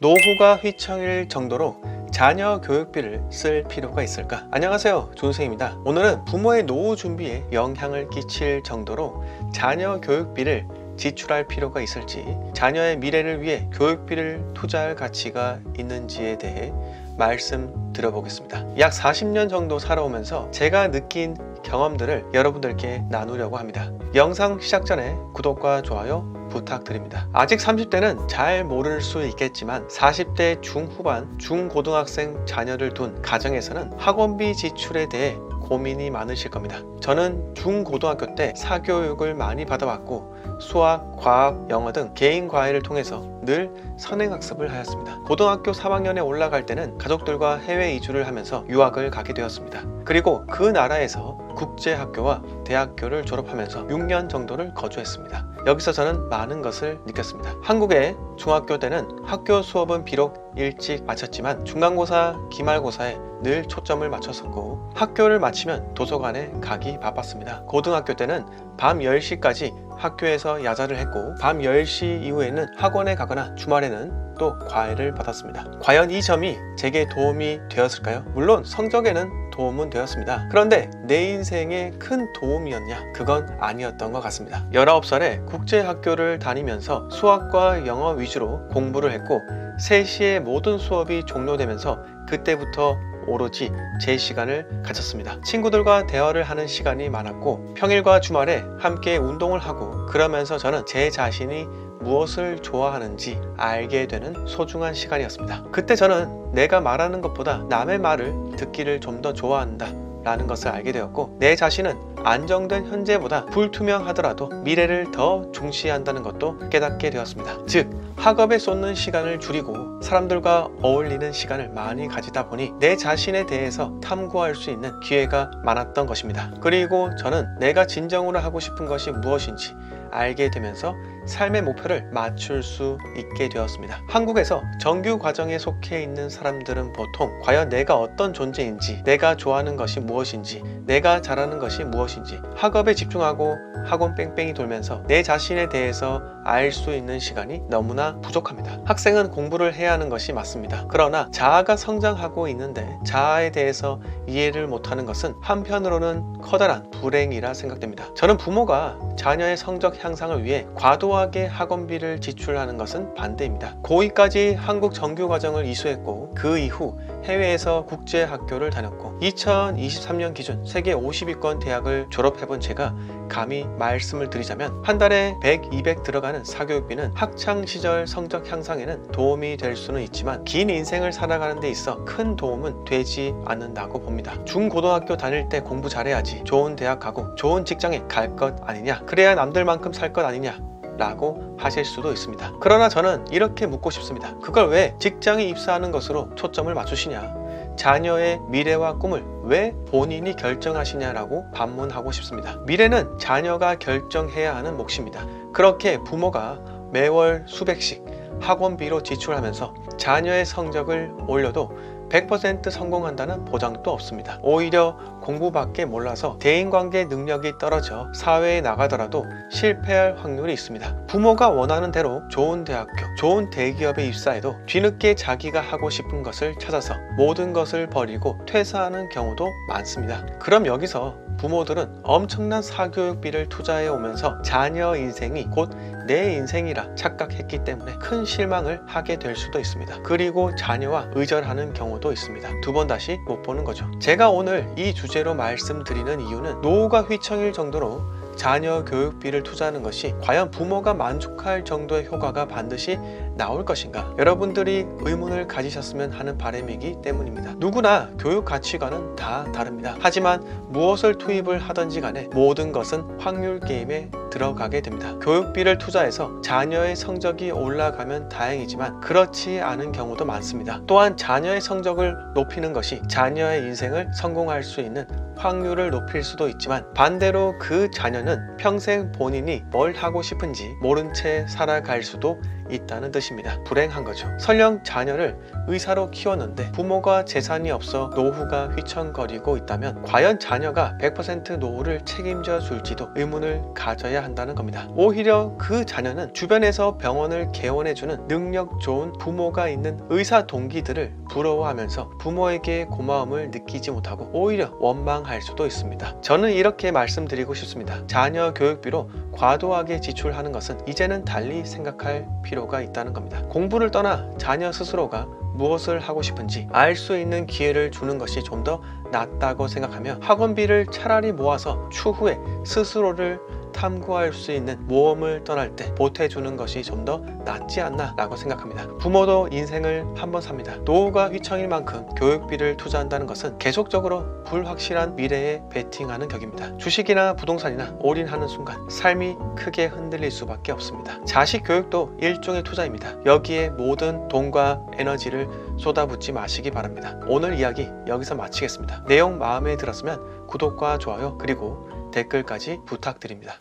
노후가 휘청일 정도로 자녀 교육비를 쓸 필요가 있을까? 안녕하세요, 존쌤입니다. 오늘은 부모의 노후 준비에 영향을 끼칠 정도로 자녀 교육비를 지출할 필요가 있을지, 자녀의 미래를 위해 교육비를 투자할 가치가 있는지에 대해 말씀드려보겠습니다. 약 40년 정도 살아오면서 제가 느낀 경험들을 여러분들께 나누려고 합니다. 영상 시작 전에 구독과 좋아요 부탁드립니다. 아직 30대는 잘 모를 수 있겠지만 40대 중후반, 중고등학생 자녀를 둔 가정에서는 학원비 지출에 대해 고민이 많으실 겁니다. 저는 중고등학교 때 사교육을 많이 받아왔고 수학, 과학, 영어 등 개인 과외를 통해서 늘 선행학습을 하였습니다. 고등학교 3학년에 올라갈 때는 가족들과 해외 이주를 하면서 유학을 가게 되었습니다. 그리고 그 나라에서 국제학교와 대학교를 졸업하면서 6년 정도를 거주했습니다. 여기서 저는 많은 것을 느꼈습니다. 한국의 중학교 때는 학교 수업은 비록 일찍 마쳤지만 중간고사, 기말고사에 늘 초점을 맞췄었고 학교를 마치면 도서관에 가기 바빴습니다. 고등학교 때는 밤 10시까지 학교에서 야자를 했고 밤 10시 이후에는 학원에 가거나 주말에는 또 과외를 받았습니다. 과연 이 점이 제게 도움이 되었을까요? 물론 성적에는 도움은 되었습니다. 그런데 내 인생에 큰 도움이었냐? 그건 아니었던 것 같습니다. 19살에 국제학교를 다니면서 수학과 영어 위주로 공부를 했고 3시에 모든 수업이 종료되면서 그때부터 오로지 제 시간을 가졌습니다. 친구들과 대화를 하는 시간이 많았고 평일과 주말에 함께 운동을 하고 그러면서 저는 제 자신이 무엇을 좋아하는지 알게 되는 소중한 시간이었습니다. 그때 저는 내가 말하는 것보다 남의 말을 듣기를 좀 더 좋아한다 라는 것을 알게 되었고 내 자신은 안정된 현재보다 불투명하더라도 미래를 더 중시한다는 것도 깨닫게 되었습니다. 즉 학업에 쏟는 시간을 줄이고 사람들과 어울리는 시간을 많이 가지다 보니 내 자신에 대해서 탐구할 수 있는 기회가 많았던 것입니다. 그리고 저는 내가 진정으로 하고 싶은 것이 무엇인지 알게 되면서 삶의 목표를 맞출 수 있게 되었습니다. 한국에서 정규 과정에 속해 있는 사람들은 보통 과연 내가 어떤 존재인지, 내가 좋아하는 것이 무엇인지, 내가 잘하는 것이 무엇인지 학업에 집중하고 학원 뺑뺑이 돌면서 내 자신에 대해서 알 수 있는 시간이 너무나 부족합니다. 학생은 공부를 해야 하는 것이 맞습니다. 그러나 자아가 성장하고 있는데 자아에 대해서 이해를 못하는 것은 한편으로는 커다란 불행이라 생각됩니다. 저는 부모가 자녀의 성적 향상을 위해 과도하게 학원비를 지출하는 것은 반대입니다. 고2까지 한국 정규 과정을 이수했고 그 이후 해외에서 국제학교를 다녔고 2023년 기준 세계 50위권 대학을 졸업해본 제가 감히 말씀을 드리자면 한 달에 100, 200 들어가는 사교육비는 학창시절 성적 향상에는 도움이 될 수는 있지만 긴 인생을 살아가는 데 있어 큰 도움은 되지 않는다고 봅니다. 중고등학교 다닐 때 공부 잘해야지 좋은 대학 가고 좋은 직장에 갈 것 아니냐, 그래야 남들만큼 살 것 아니냐 라고 하실 수도 있습니다. 그러나 저는 이렇게 묻고 싶습니다. 그걸 왜 직장에 입사하는 것으로 초점을 맞추시냐, 자녀의 미래와 꿈을 왜 본인이 결정하시냐라고 반문하고 싶습니다. 미래는 자녀가 결정해야 하는 몫입니다. 그렇게 부모가 매월 수백씩 학원비로 지출하면서 자녀의 성적을 올려도 100% 성공한다는 보장도 없습니다. 오히려 공부밖에 몰라서 대인관계 능력이 떨어져 사회에 나가더라도 실패할 확률이 있습니다. 부모가 원하는 대로 좋은 대학교, 좋은 대기업에 입사해도 뒤늦게 자기가 하고 싶은 것을 찾아서 모든 것을 버리고 퇴사하는 경우도 많습니다. 그럼 여기서 부모들은 엄청난 사교육비를 투자해 오면서 자녀 인생이 곧 내 인생이라 착각했기 때문에 큰 실망을 하게 될 수도 있습니다. 그리고 자녀와 의절하는 경우도 있습니다. 두 번 다시 못 보는 거죠. 제가 오늘 이 주제로 말씀드리는 이유는 노후가 휘청일 정도로 자녀 교육비를 투자하는 것이 과연 부모가 만족할 정도의 효과가 반드시 나올 것인가, 여러분들이 의문을 가지셨으면 하는 바람이기 때문입니다. 누구나 교육 가치관은 다 다릅니다. 하지만 무엇을 투입을 하든지 간에 모든 것은 확률 게임에 들어가게 됩니다. 교육비를 투자해서 자녀의 성적이 올라가면 다행이지만 그렇지 않은 경우도 많습니다. 또한 자녀의 성적을 높이는 것이 자녀의 인생을 성공할 수 있는 확률을 높일 수도 있지만 반대로 그 자녀는 평생 본인이 뭘 하고 싶은지 모른 채 살아갈 수도 있다는 뜻입니다. 불행한 거죠. 설령 자녀를 의사로 키웠는데 부모가 재산이 없어 노후가 휘청거리고 있다면 과연 자녀가 100% 노후를 책임져 줄지도 의문을 가져야 한다는 겁니다. 오히려 그 자녀는 주변에서 병원을 개원해주는 능력 좋은 부모가 있는 의사 동기들을 부러워하면서 부모에게 고마움을 느끼지 못하고 오히려 원망할 수도 있습니다. 저는 이렇게 말씀드리고 싶습니다. 자녀 교육비로 과도하게 지출하는 것은 이제는 달리 생각할 필요가 있다는 겁니다. 공부를 떠나 자녀 스스로가 무엇을 하고 싶은지 알 수 있는 기회를 주는 것이 좀 더 낫다고 생각하며 학원비를 차라리 모아서 추후에 스스로를 탐구할 수 있는 모험을 떠날 때 보태주는 것이 좀 더 낫지 않나 라고 생각합니다. 부모도 인생을 한 번 삽니다. 노후가 휘청일 만큼 교육비를 투자한다는 것은 계속적으로 불확실한 미래에 베팅하는 격입니다. 주식이나 부동산이나 올인하는 순간 삶이 크게 흔들릴 수밖에 없습니다. 자식 교육도 일종의 투자입니다. 여기에 모든 돈과 에너지를 쏟아붓지 마시기 바랍니다. 오늘 이야기 여기서 마치겠습니다. 내용 마음에 들었으면 구독과 좋아요 그리고 댓글까지 부탁드립니다.